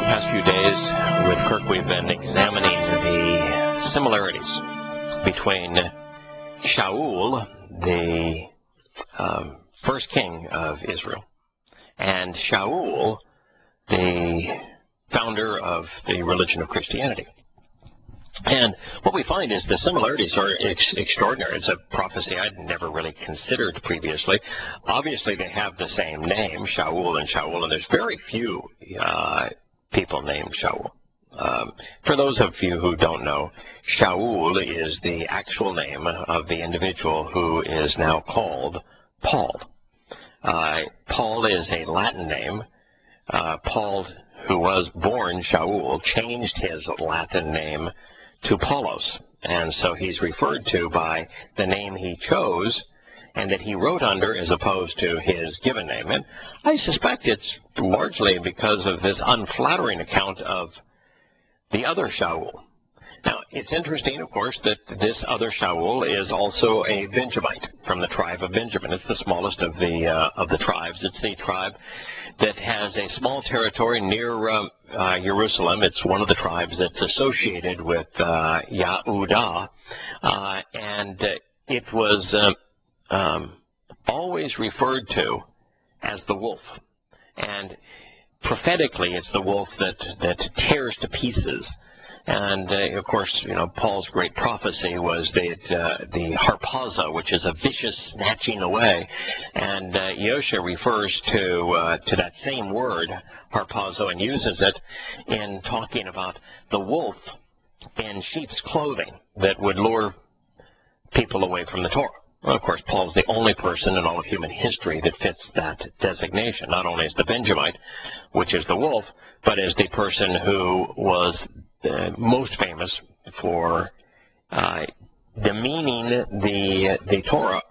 past few days with Kirk, we've been examining the similarities between Shaul, the first king of Israel, and Shaul, the founder of the religion of Christianity. And what we find is the similarities are extraordinary. It's a prophecy I'd never really considered previously. Obviously, they have the same name, Shaul, and there's very few people named Shaul. For those of you who don't know, Shaul is the actual name of the individual who is now called Paul. Paul is a Latin name. Paul, who was born Shaul, changed his Latin name to Paulos, and so he's referred to by the name he chose and that he wrote under as opposed to his given name. And I suspect it's largely because of this unflattering account of the other Shaul. Now, it's interesting, of course, that this other Shaul is also a Benjamite from the tribe of Benjamin. It's the smallest of the tribes. It's the tribe that has a small territory near Jerusalem. It's one of the tribes that's associated with Yahowah, and it was always referred to as the wolf. And prophetically, it's the wolf that tears to pieces. And, of course, you know, Paul's great prophecy was the harpazo, which is a vicious snatching away. And Yosha refers to that same word, harpazo, and uses it in talking about the wolf in sheep's clothing that would lure people away from the Torah. Well, of course, Paul's the only person in all of human history that fits that designation, not only as the Benjamite, which is the wolf, but as the person who was most famous for demeaning the Torah,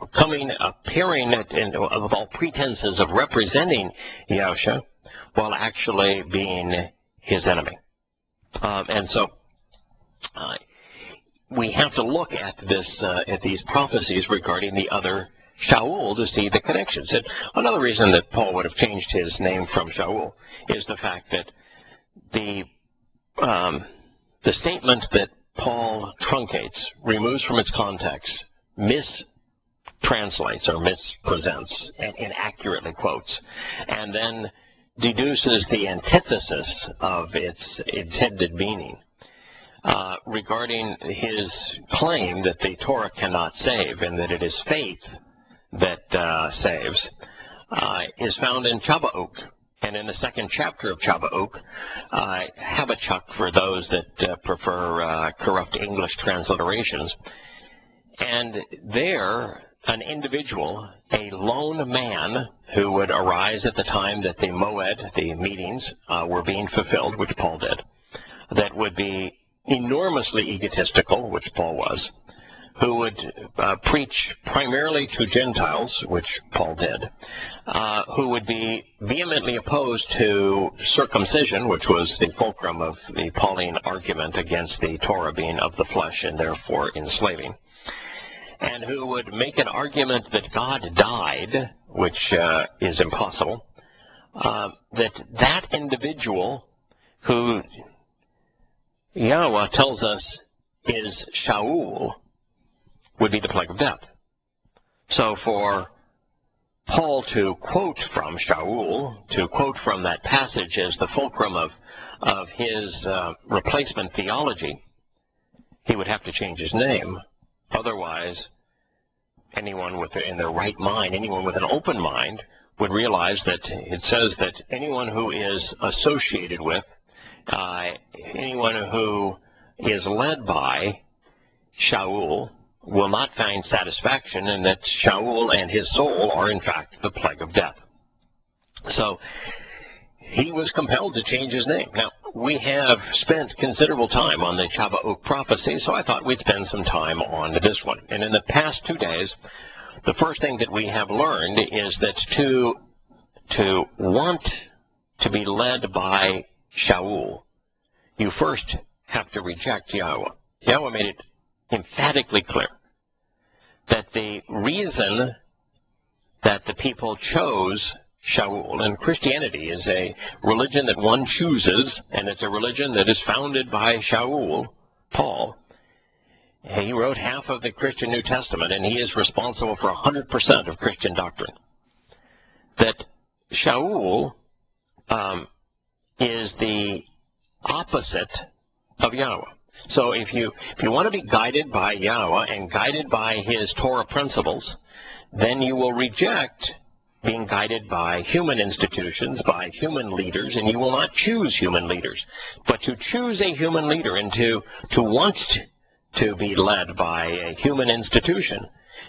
appearing of all pretenses of representing Yahusha, while actually being his enemy. And so we have to look at these prophecies regarding the other Shaul to see the connections. And another reason that Paul would have changed his name from Shaul is the fact that the statement that Paul truncates, removes from its context, mistranslates or mispresents, and inaccurately quotes, and then deduces the antithesis of its intended meaning regarding his claim that the Torah cannot save and that it is faith that saves, is found in Habakkuk. And in the second chapter of Habakkuk, Habakkuk, for those that prefer corrupt English transliterations, and there an individual, a lone man who would arise at the time that the moed, the meetings, were being fulfilled, which Paul did, that would be enormously egotistical, which Paul was, who would preach primarily to Gentiles, which Paul did, who would be vehemently opposed to circumcision, which was the fulcrum of the Pauline argument against the Torah being of the flesh and therefore enslaving, and who would make an argument that God died, which is impossible, that individual who Yahowah tells us is Shaul would be the plague of death. So for Paul to quote from Shaul, to quote from that passage as the fulcrum of his replacement theology, he would have to change his name. Otherwise, anyone in their right mind, anyone with an open mind, would realize that it says that anyone who is associated with, anyone who is led by Shaul will not find satisfaction, and that Shaul and his soul are in fact the plague of death. So he was compelled to change his name. Now, we have spent considerable time on the Habakkuk prophecy, so I thought we'd spend some time on this one. And in the past 2 days, the first thing that we have learned is that to want to be led by Shaul, you first have to reject Yahowah. Yahowah made it emphatically clear that the reason that the people chose Shaul. And Christianity is a religion that one chooses, and it's a religion that is founded by Shaul, Paul. He wrote half of the Christian New Testament, and he is responsible for 100% of Christian doctrine. That Shaul is the opposite of Yahowah. So if you want to be guided by Yahowah and guided by his Torah principles, then you will reject being guided by human institutions, by human leaders, and you will not choose human leaders. But to choose a human leader and to want to be led by a human institution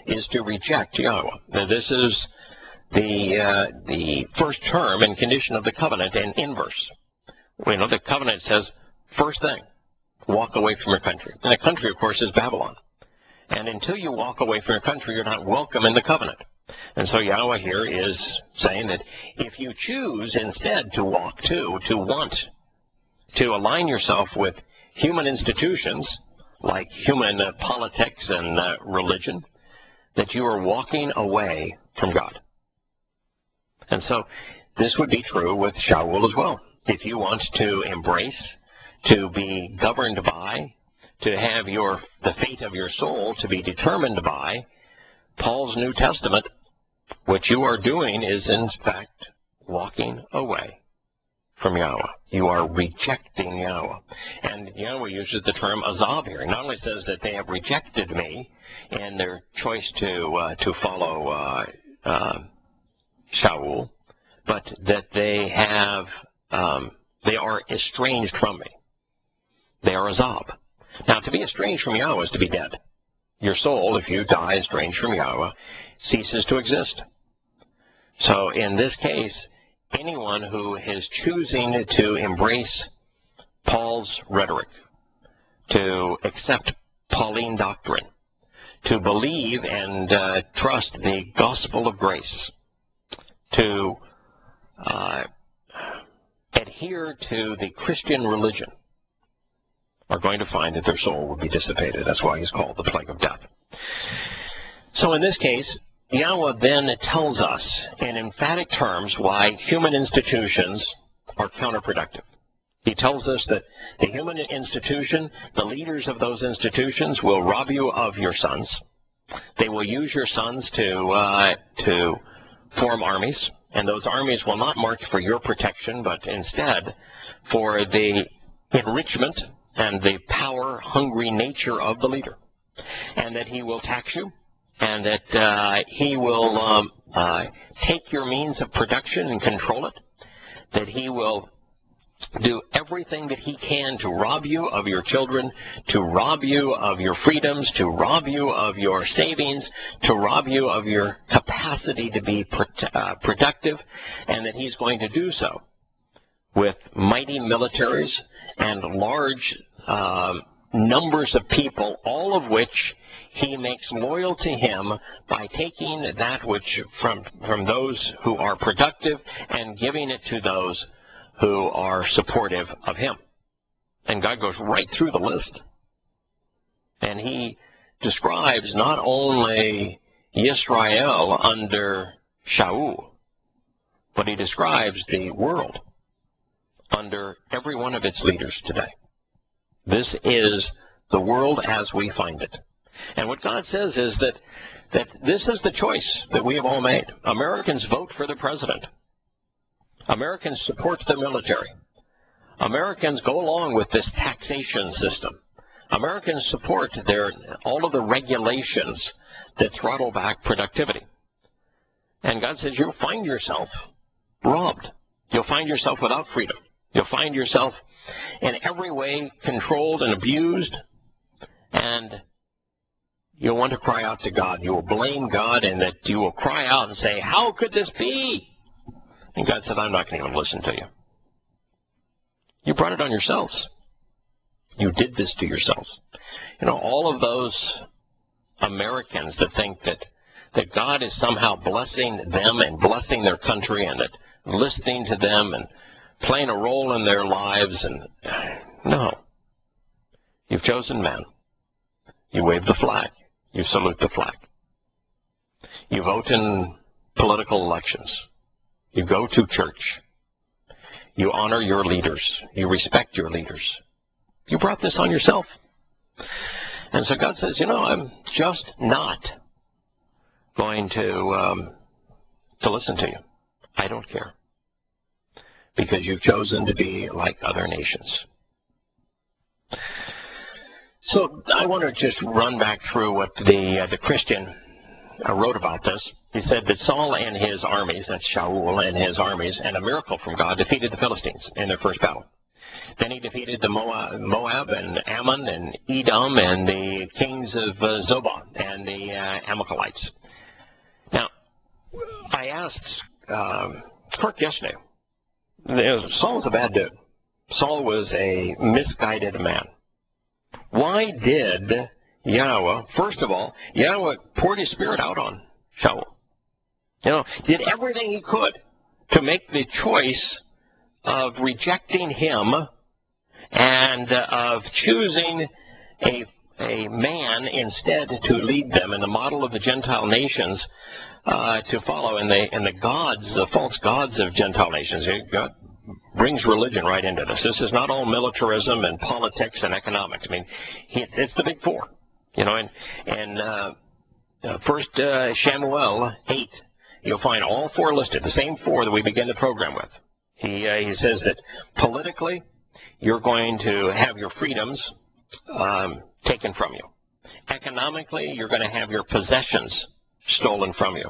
is to reject Yahowah. Now, this is the first term and condition of the covenant in inverse. We know the covenant says, first thing, walk away from your country. And the country, of course, is Babylon. And until you walk away from your country, you're not welcome in the covenant. And so Yahowah here is saying that if you choose instead to want to align yourself with human institutions, like human politics and religion, that you are walking away from God. And so this would be true with Shaul as well. If you want to embrace, to be governed by, to have the fate of your soul to be determined by Paul's New Testament, what you are doing is, in fact, walking away from Yahowah. You are rejecting Yahowah. And Yahowah uses the term azab here. He not only says that they have rejected me in their choice to follow Shaul, but that they are estranged from me. They are azab. Now, to be estranged from Yahowah is to be dead. Your soul, if you die estranged from Yahowah, ceases to exist. So in this case, anyone who is choosing to embrace Paul's rhetoric, to accept Pauline doctrine, to believe and trust the gospel of grace, to adhere to the Christian religion, are going to find that their soul will be dissipated. That's why he's called the plague of death. So in this case, Yahowah then tells us in emphatic terms why human institutions are counterproductive. He tells us that the human institution, the leaders of those institutions, will rob you of your sons. They will use your sons to form armies, and those armies will not march for your protection, but instead for the enrichment and the power-hungry nature of the leader. And that he will tax you, and that he will take your means of production and control it, that he will do everything that he can to rob you of your children, to rob you of your freedoms, to rob you of your savings, to rob you of your capacity to be productive, and that he's going to do so with mighty militaries and large numbers of people, all of which he makes loyal to him by taking that which from those who are productive and giving it to those who are supportive of him. And God goes right through the list. And he describes not only Israel under Shaul, but he describes the world under every one of its leaders today. This is the world as we find it. And what God says is that this is the choice that we have all made. Americans vote for the president. Americans support the military. Americans go along with this taxation system. Americans support all of the regulations that throttle back productivity. And God says you'll find yourself robbed. You'll find yourself without freedom. You'll find yourself in every way controlled and abused, and you'll want to cry out to God. You will blame God, and that you will cry out and say, how could this be? And God said, I'm not going to even listen to you. You brought it on yourselves. You did this to yourselves. You know, all of those Americans that think that God is somehow blessing them and blessing their country, and that listening to them and playing a role in their lives, and no. You've chosen men. You wave the flag. You salute the flag. You vote in political elections. You go to church. You honor your leaders. You respect your leaders. You brought this on yourself. And so God says, I'm just not going to listen to you. I don't care. Because you've chosen to be like other nations. So I want to just run back through what the Christian wrote about this. He said that Saul and his armies, that's Shaul and his armies, and a miracle from God, defeated the Philistines in their first battle. Then he defeated the Moab and Ammon and Edom and the kings of Zobah and the Amalekites. Now, I asked Kirk yesterday, Saul was a bad dude. Saul was a misguided man. Why did Yahowah, first of all, Yahowah poured his spirit out on Shaul. Did everything he could to make the choice of rejecting him and of choosing a man instead to lead them in the model of the Gentile nations to follow, and the gods, the false gods of Gentile nations. God brings religion right into this. This is not all militarism and politics and economics. I mean, it's the big four. First Shamuel 8, you'll find all four listed, the same four that we begin the program with. He says that politically, you're going to have your freedoms taken from you. Economically, you're going to have your possessions stolen from you.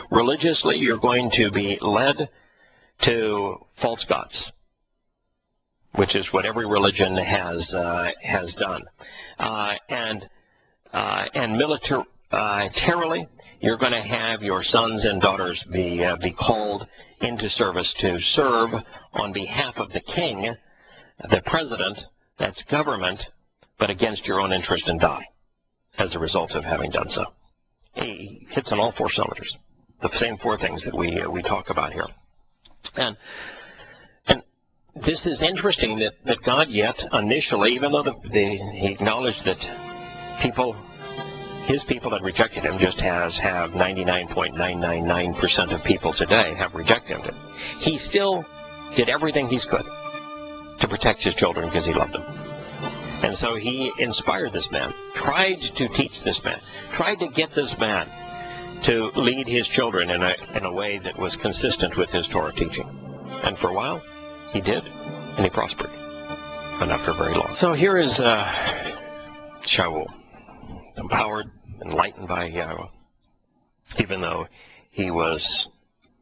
Religiously, you're going to be led to false gods, which is what every religion has done. And militarily, you're going to have your sons and daughters be called into service to serve on behalf of the king, the president, that's government, but against your own interest and die as a result of having done so. He hits on all four cylinders, the same four things that we talk about here. And this is interesting that God yet initially, even though he acknowledged that his people that rejected him, just have 99.999% of people today have rejected him, he still did everything he could to protect his children because he loved them. And so he inspired this man, tried to teach this man, tried to get this man to lead his children in a way that was consistent with his Torah teaching. And for a while, he did, and he prospered, but not for very long. So here is Shaul, empowered, enlightened by Yahowah, even though he was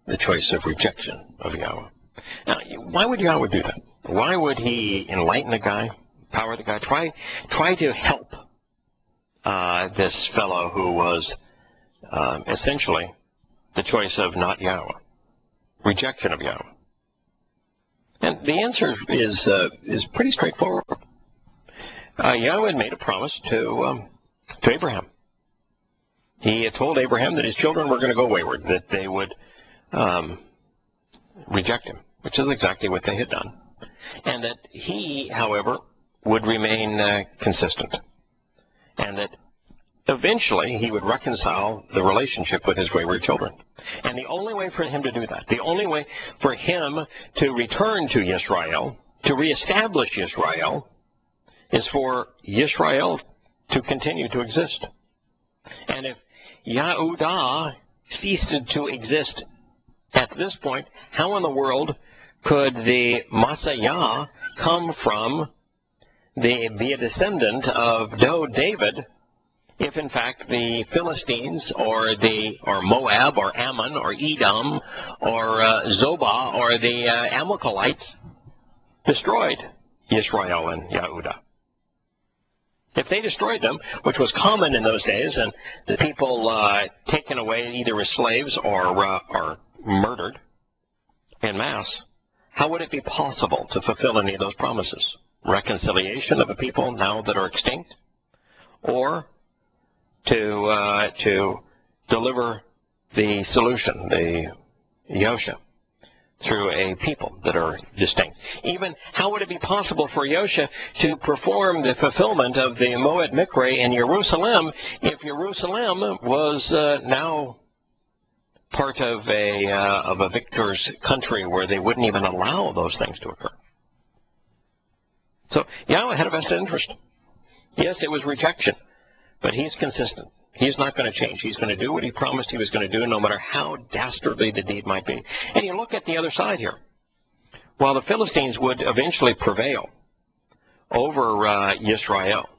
the choice of rejection of Yahowah. Now, why would Yahowah do that? Why would he enlighten a guy, empower the guy, try to help this fellow who was essentially the choice of not Yahowah, rejection of Yahowah? And the answer is pretty straightforward. Yahowah had made a promise to Abraham. He had told Abraham that his children were going to go wayward, that they would reject him, which is exactly what they had done. And that he, however, would remain consistent. And that eventually he would reconcile the relationship with his wayward children. And the only way for him to do that, the only way for him to return to Yisrael, to reestablish Yisrael, is for Yisrael to continue to exist. And if Yahudah ceased to exist at this point, how in the world could the Messiah come from be a descendant of David if in fact the Philistines or Moab or Ammon or Edom or Zobah or the Amalekites destroyed Yisrael and Yahudah? If they destroyed them, which was common in those days, and the people taken away either as slaves or murdered en masse, how would it be possible to fulfill any of those promises? Reconciliation of a people now that are extinct, or to deliver the solution, the Yosha, through a people that are distinct. Even how would it be possible for Yosha to perform the fulfillment of the Moed Mikre in Jerusalem if Jerusalem was now part of a victor's country where they wouldn't even allow those things to occur. So Yahowah had a vested interest. Yes, it was rejection, but he's consistent. He's not going to change. He's going to do what he promised he was going to do, no matter how dastardly the deed might be. And you look at the other side here. While the Philistines would eventually prevail over Israel,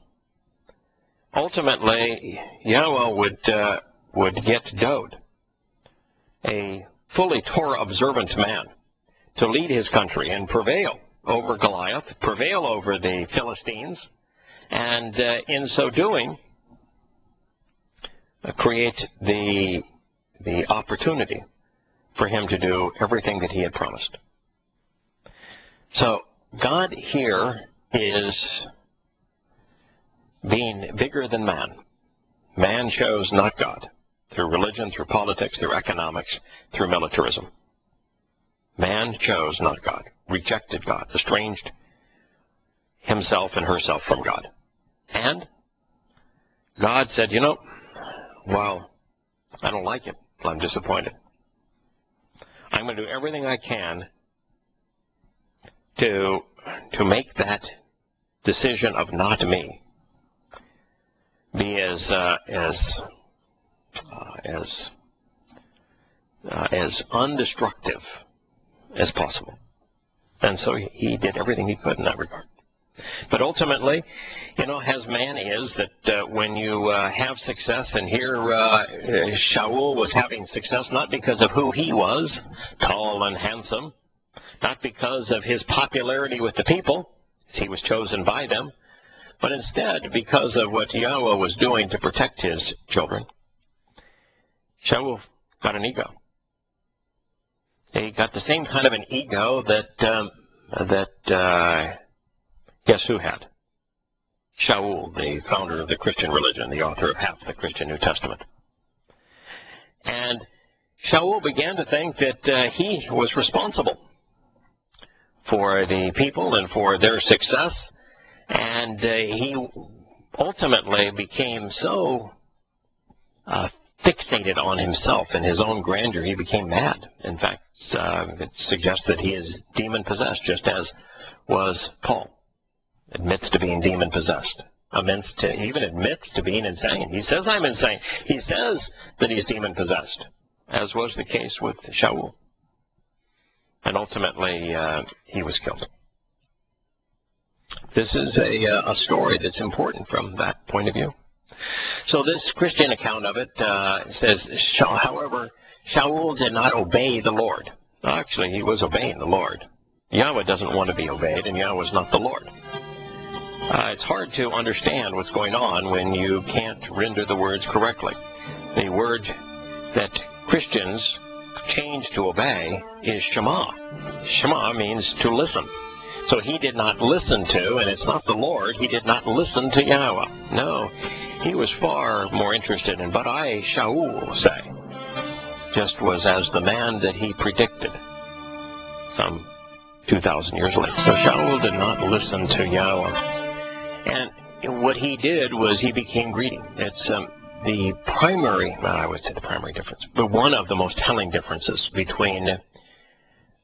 ultimately Yahowah would get Dod, a fully Torah-observant man, to lead his country and prevail over Goliath, prevail over the Philistines, and in so doing, create the opportunity for him to do everything that he had promised. So God here is being bigger than man. Man chose not God, through religion, through politics, through economics, through militarism. Man chose not God, rejected God, estranged himself and herself from God. And God said, you know, well, I don't like it. I'm disappointed. I'm going to do everything I can to make that decision of not me be as undestructive as possible. And so he did everything he could in that regard. But ultimately, you know, as man is, that when you have success, and here Shaul was having success not because of who he was, tall and handsome, not because of his popularity with the people, he was chosen by them, but instead because of what Yahowah was doing to protect his children. Shaul got an ego. He got the same kind of an ego that guess who had? Shaul, the founder of the Christian religion, the author of half the Christian New Testament. And Shaul began to think that he was responsible for the people and for their success, and he ultimately became so fixated on himself and his own grandeur, he became mad. In fact, it suggests that he is demon-possessed, just as was Paul. Admits to being demon-possessed. Even admits to being insane. He says, I'm insane. He says that he's demon-possessed, as was the case with Shaul. And ultimately, he was killed. This is a story that's important from that point of view. So this Christian account of it says, however, Shaul did not obey the Lord. Actually, he was obeying the Lord. Yahowah doesn't want to be obeyed, and Yahowah is not the Lord. It's hard to understand what's going on when you can't render the words correctly. The word that Christians change to obey is Shema. Shema means to listen. So he did not listen to, and it's not the Lord, he did not listen to Yahowah. No, he was far more interested in, but I, Shaul, say, just was as the man that he predicted some 2,000 years later. So Shaul did not listen to Yahowah. And what he did was he became greedy. It's the primary, I would say the primary difference, but one of the most telling differences between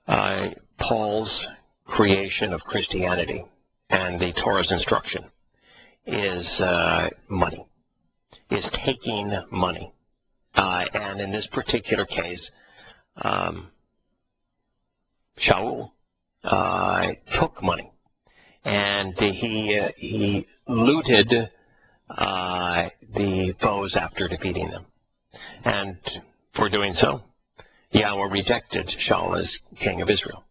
Paul's creation of Christianity and the Torah's instruction is money, is taking money. And in this particular case, Shaul took money, and he looted the foes after defeating them. And for doing so, Yahowah rejected Shaul as king of Israel.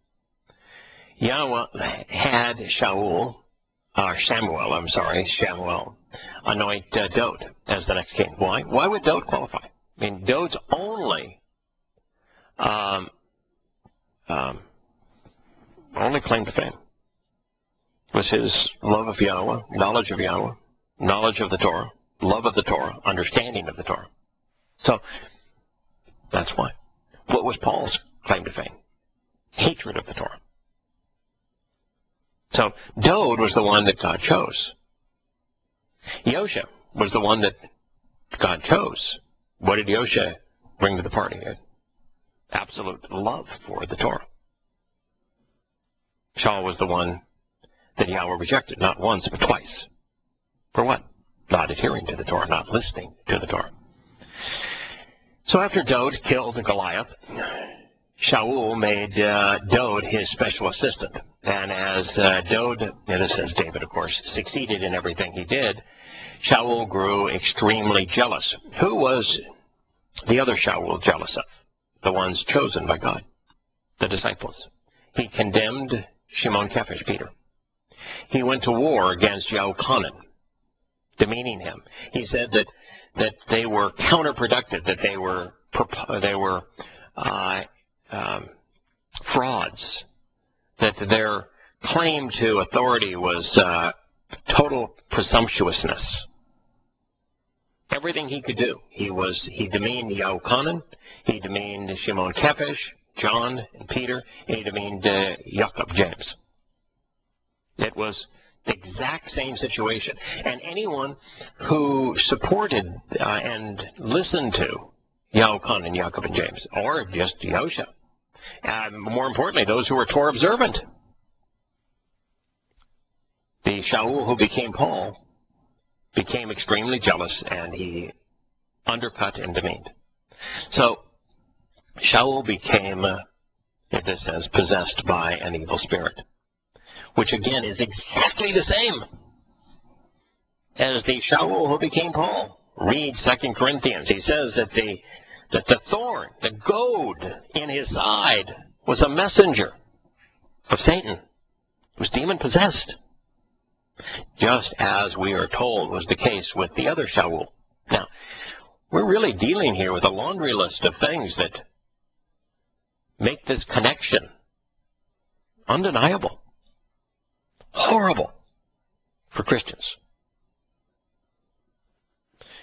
Yahowah had Samuel anoint Dod as the next king. Why? Why would Dod qualify? I mean, Dod's only claim to fame was his love of Yahowah, knowledge of Yahowah, knowledge of the Torah, love of the Torah, understanding of the Torah. So that's why. What was Paul's claim to fame? Hatred of the Torah. So Dod was the one that God chose. Yosha was the one that God chose. What did Yosha bring to the party? absolute love for the Torah. Shaul was the one that Yahweh rejected, not once but twice. For what? Not adhering to the Torah, not listening to the Torah. So after Dod killed Goliath, Shaul made Dod his special assistant. And as Dod, and this says David, of course, succeeded in everything he did, Shaul grew extremely jealous. Who was the other Shaul jealous of? The ones chosen by God, the disciples. He condemned Shimon Kephas, Peter. He went to war against Yahowah, demeaning him. He said that they were counterproductive, that they were frauds, that their claim to authority was total presumptuousness. Everything he could do. He demeaned Yahowah, he demeaned Shimon Kephas, John and Peter, and he demeaned Jacob, James. It was the exact same situation. And anyone who supported and listened to Yahowah and Jacob and James, or just Yahusha, more importantly, those who were Torah observant. The Shaul who became Paul became extremely jealous, and he undercut and demeaned. So Shaul became, in this sense, possessed by an evil spirit, which again is exactly the same as the Shaul who became Paul. Read 2 Corinthians. He says that the thorn, the goad in his side, was a messenger of Satan. It was demon-possessed, just as we are told was the case with the other Shaul. Now, we're really dealing here with a laundry list of things that make this connection undeniable, horrible for Christians.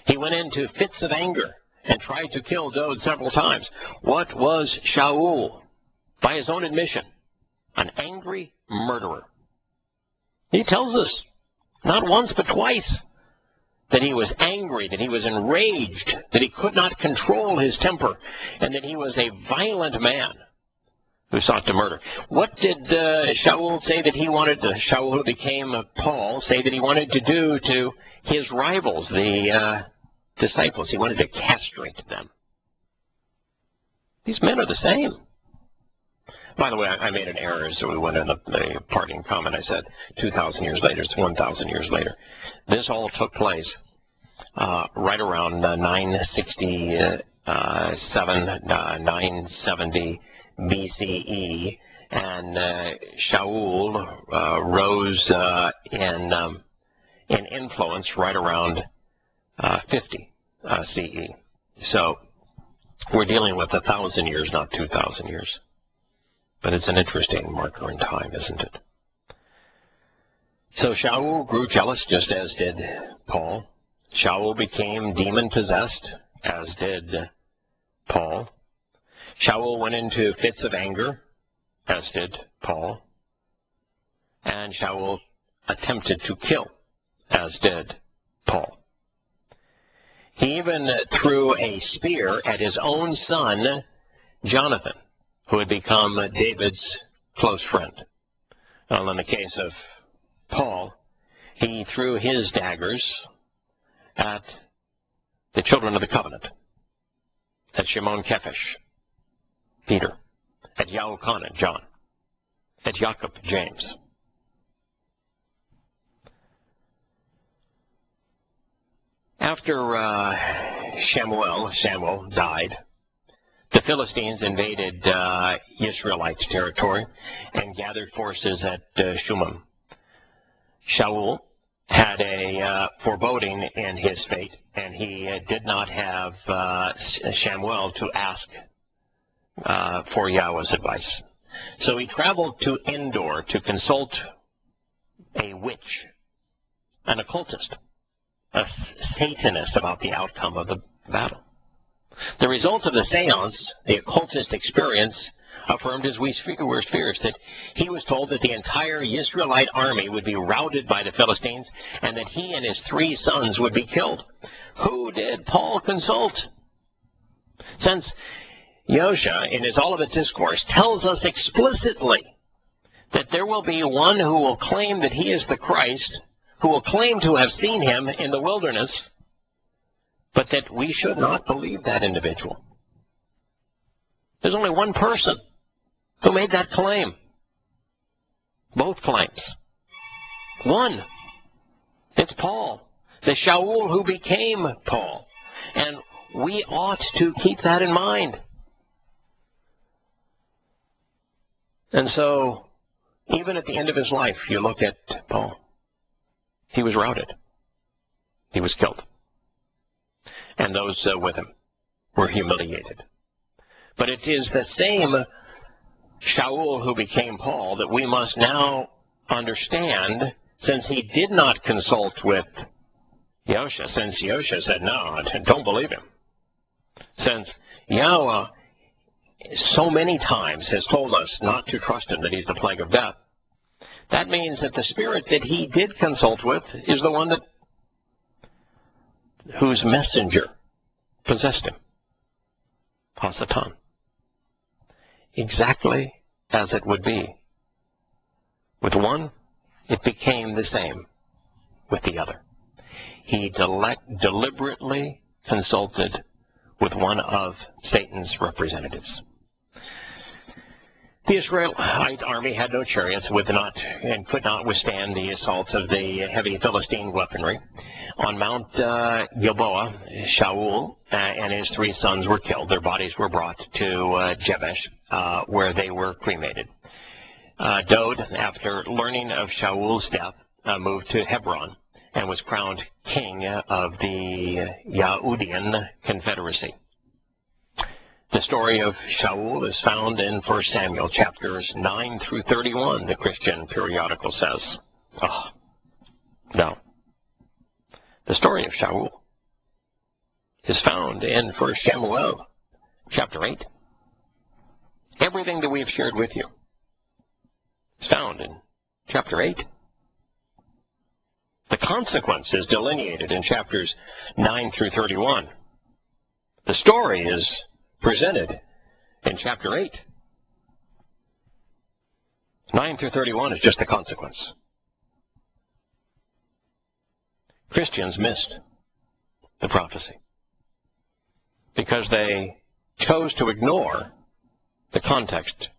He went into fits of anger and tried to kill Dod several times. What was Shaul? By his own admission, an angry murderer. He tells us, not once but twice, that he was angry, that he was enraged, that he could not control his temper, and that he was a violent man who sought to murder. What did Shaul say that he wanted, the Shaul who became Paul, say that he wanted to do to his rivals, the disciples? He wanted to castrate them. These men are the same. By the way, I made an error, so we went in the parting comment. I said 2,000 years later. It's 1,000 years later. This all took place right around 967, 970 BCE, and Shaul rose in influence right around 50 CE. So we're dealing with 1,000 years, not 2,000 years. But it's an interesting marker in time, isn't it? So Shaul grew jealous, just as did Paul. Shaul became demon-possessed, as did Paul. Shaul went into fits of anger, as did Paul. And Shaul attempted to kill, as did Paul. He even threw a spear at his own son, Jonathan, who had become David's close friend. Well, in the case of Paul, he threw his daggers at the children of the covenant, at Shimon Kephas, Peter, at Yahowah, John, at Jacob, James. After Samuel died, the Philistines invaded Israelite territory and gathered forces at Shumam. Shaul had a foreboding in his fate, and he did not have Samuel to ask for Yahweh's advice. So he traveled to Endor to consult a witch, an occultist, a Satanist about the outcome of the battle. The result of the seance, the occultist experience, affirmed his worst fears, that he was told that the entire Israelite army would be routed by the Philistines and that he and his 3 sons would be killed. Who did Paul consult? Since Yahowah, in his Olivet Discourse, tells us explicitly that there will be one who will claim that he is the Christ, who will claim to have seen him in the wilderness, but that we should not believe that individual. There's only one person who made that claim. Both claims. One. It's Paul, the Shaul who became Paul. And we ought to keep that in mind. And so, even at the end of his life, you look at Paul. He was routed. He was killed. And those with him were humiliated. But it is the same Shaul who became Paul that we must now understand, since he did not consult with Yahowah, since Yahowah said, no, don't believe him. Since Yahowah so many times has told us not to trust him, that he's the plague of death, that means that the spirit that he did consult with is the one whose messenger possessed him. Hasatan. Exactly as it would be. With one, it became the same with the other. He deliberately consulted with one of Satan's representatives. The Israelite army had no chariots, and could not withstand the assaults of the heavy Philistine weaponry. On Mount Gilboa, Shaul and his 3 sons were killed. Their bodies were brought to Jabesh, where they were cremated. Dod, after learning of Shaul's death, moved to Hebron and was crowned king of the Yahudian Confederacy. The story of Shaul is found in 1 Samuel chapters 9 through 31, the Christian periodical says. Oh, no. The story of Shaul is found in 1 Samuel chapter 8. Everything that we have shared with you is found in chapter 8. The consequence is delineated in chapters 9 through 31. The story is presented in chapter 8. 9 through 31 is just the consequence. Christians missed the prophecy because they chose to ignore the context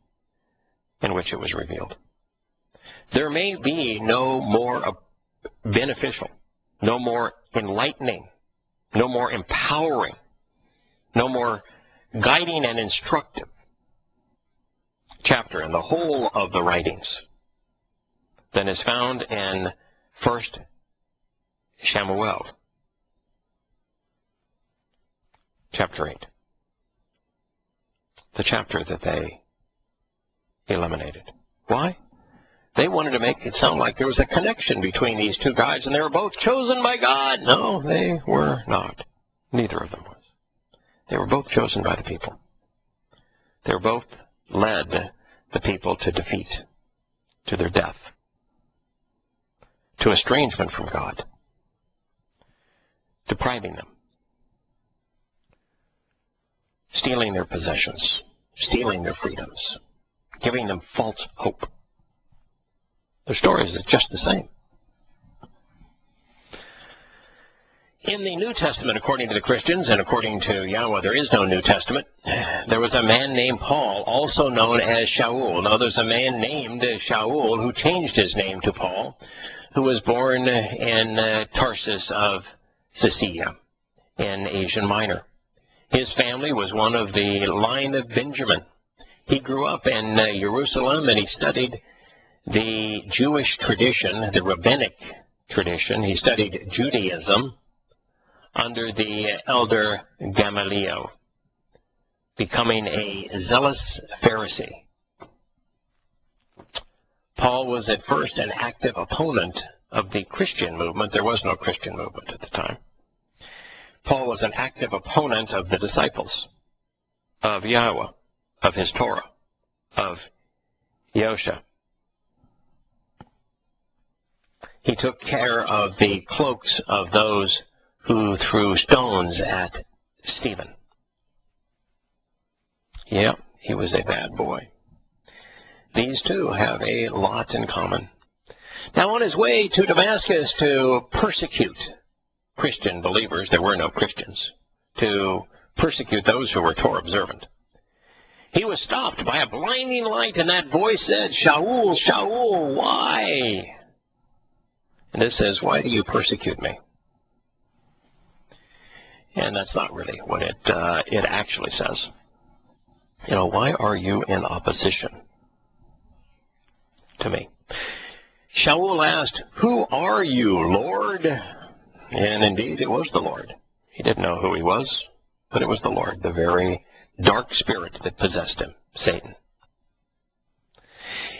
in which it was revealed. There may be no more beneficial, no more enlightening, no more empowering, no more guiding and instructive chapter in the whole of the writings than is found in 1 Samuel chapter 8, the chapter that they eliminated. Why? They wanted to make it sound like there was a connection between these 2 guys and they were both chosen by God. No, they were not. Neither of them was. They were both chosen by the people. They were both led the people to defeat, to their death, to estrangement from God, depriving them, stealing their possessions, stealing their freedoms, giving them false hope. Their stories is just the same. In the New Testament, according to the Christians, and according to Yahowah, there is no New Testament. There was a man named Paul, also known as Shaul. Now, there's a man named Shaul who changed his name to Paul, who was born in Tarsus of Cilicia in Asia Minor. His family was one of the line of Benjamin. He grew up in Jerusalem, and he studied the Jewish tradition, the rabbinic tradition. He studied Judaism under the elder Gamaliel, becoming a zealous Pharisee. Paul was at first an active opponent of the Christian movement. There was no Christian movement at the time. Paul was an active opponent of the disciples, of Yahowah, of his Torah, of Yahowah. He took care of the cloaks of those who threw stones at Stephen. Yeah, he was a bad boy. These two have a lot in common. Now, on his way to Damascus to persecute Christian believers, there were no Christians, to persecute those who were Torah observant, he was stopped by a blinding light, and that voice said, "Shaul, Shaul, why?" And it says, "Why do you persecute me?" And that's not really what it actually says. Why are you in opposition to me? Shaul asked, "Who are you, Lord?" And indeed, it was the Lord. He didn't know who he was, but it was the Lord, the very dark spirit that possessed him, Satan.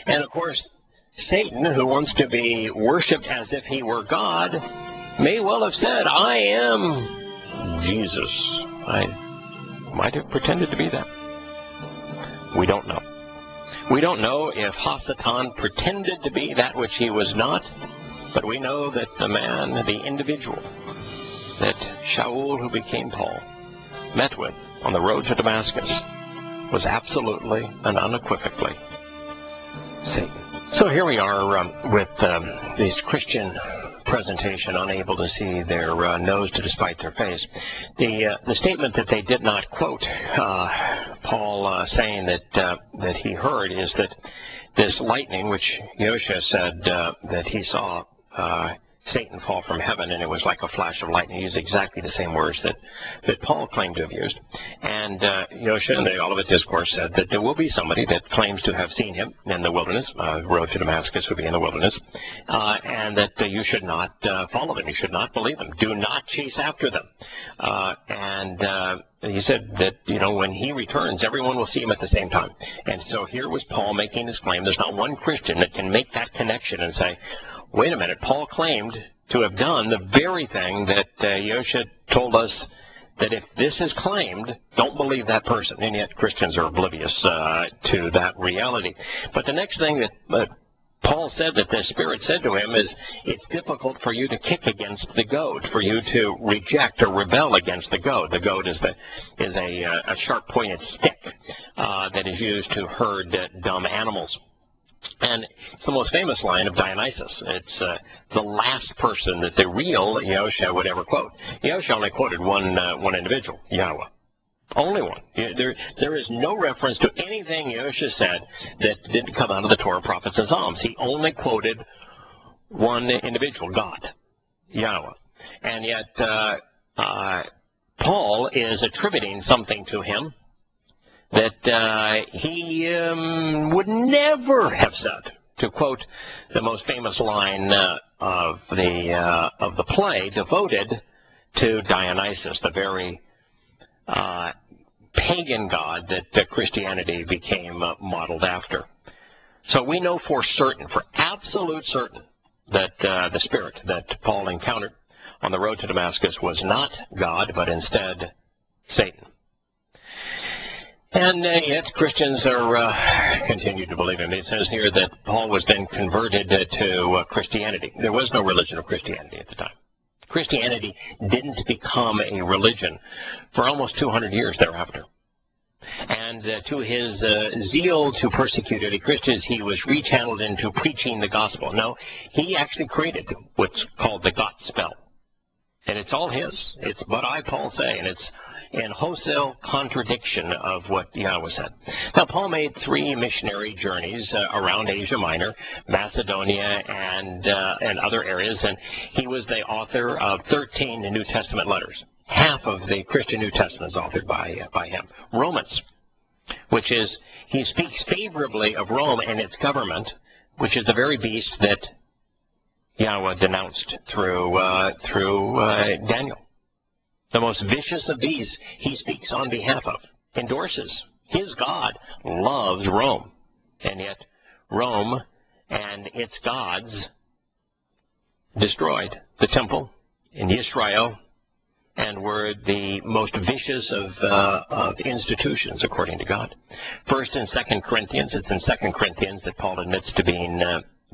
And of course, Satan, who wants to be worshipped as if he were God, may well have said, "I am Jesus." I might have pretended to be that. We don't know. We don't know if Hasatan pretended to be that which he was not, but we know that the man, the individual, that Shaul, who became Paul, met with on the road to Damascus, was absolutely and unequivocally Satan. So here we are with this Christian presentation, unable to see their nose to despite their face. The statement that they did not quote Paul saying that he heard is that this lightning, which Yahowah said that he saw Satan fall from heaven, and it was like a flash of lightning. He used exactly the same words that Paul claimed to have used. And Yahowah in the Olivet Discourse said that there will be somebody that claims to have seen him in the wilderness, road to Damascus would be in the wilderness, and that you should not follow them. You should not believe them. Do not chase after them. And he said that, when he returns, everyone will see him at the same time. And so here was Paul making his claim. There's not one Christian that can make that connection and say, wait a minute, Paul claimed to have done the very thing that Yahowah told us that if this is claimed, don't believe that person. And yet Christians are oblivious to that reality. But the next thing that Paul said that the Spirit said to him is, it's difficult for you to kick against the goad, for you to reject or rebel against the goad. The goad is a sharp-pointed stick that is used to herd dumb animals. And it's the most famous line of Dionysus. It's the last person that the real Yahowah would ever quote. Yahowah only quoted one individual, Yahowah. Only one. There is no reference to anything Yahowah said that didn't come out of the Torah, prophets, and Psalms. He only quoted one individual, God, Yahowah. And yet Paul is attributing something to him that he would never have said. To quote the most famous line of the play devoted to Dionysus, the very pagan god that Christianity became modeled after. So we know for certain, for absolute certain, that the spirit that Paul encountered on the road to Damascus was not God, but instead Satan. And yet Christians are continued to believe him. It says here that Paul was then converted to Christianity. There was no religion of Christianity at the time. Christianity didn't become a religion for almost 200 years thereafter. And to his zeal to persecute any Christians, he was rechanneled into preaching the gospel. No, he actually created what's called the gospel. And it's all his. It's but I, Paul, say, and it's in wholesale contradiction of what Yahowah said. Now, Paul made 3 missionary journeys around Asia Minor, Macedonia, and other areas, and he was the author of 13 New Testament letters. Half of the Christian New Testament is authored by him. Romans, which is, he speaks favorably of Rome and its government, which is the very beast that Yahowah denounced through Daniel. The most vicious of these he speaks on behalf of, endorses. His God loves Rome. And yet Rome and its gods destroyed the temple in Israel and were the most vicious of institutions, according to God. 1st and 2nd Corinthians, it's in 2nd Corinthians that Paul admits to being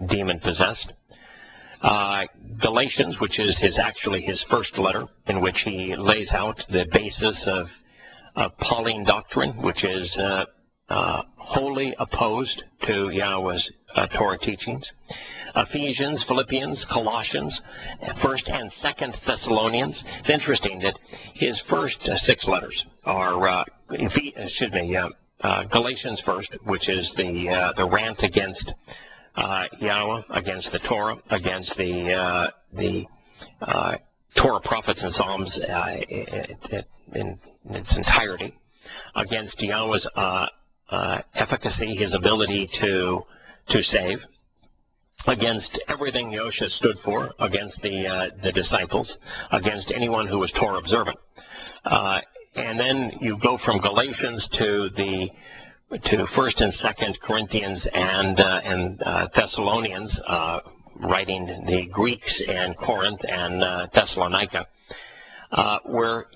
demon-possessed. Galatians, which is actually his first letter, in which he lays out the basis of Pauline doctrine, which is wholly opposed to Yahowah's Torah teachings. Ephesians, Philippians, Colossians, 1st and 2nd Thessalonians. It's interesting that his first 6 letters are, Galatians first, which is the rant against Yahowah, against the Torah, against the Torah, prophets, and Psalms in its entirety, against Yahowah's efficacy, his ability to save, against everything Yosha stood for, against the disciples, against anyone who was Torah observant. And then you go from Galatians to 1st and 2nd Corinthians and Thessalonians, writing the Greeks and Corinth and Thessalonica, where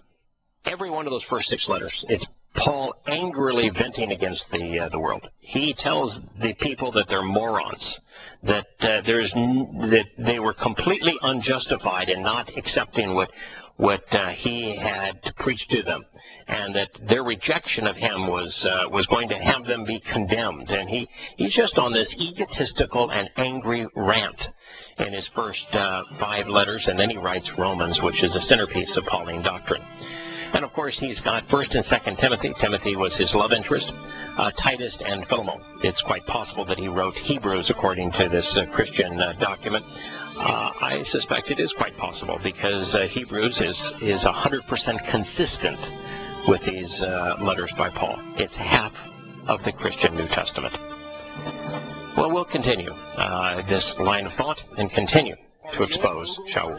every one of those first 6 letters, it's Paul angrily venting against the world. He tells the people that they're morons, that that they were completely unjustified in not accepting what he had preached to them, and that their rejection of him was going to have them be condemned. And he's just on this egotistical and angry rant in his first 5 letters, and then he writes Romans, which is the centerpiece of Pauline doctrine. And of course, he's got 1st and 2nd Timothy. Timothy was his love interest. Titus and Philemon. It's quite possible that he wrote Hebrews according to this Christian document. I suspect it is quite possible, because Hebrews is 100% consistent with these letters by Paul. It's half of the Christian New Testament. Well, we'll continue this line of thought and continue to expose Shaul.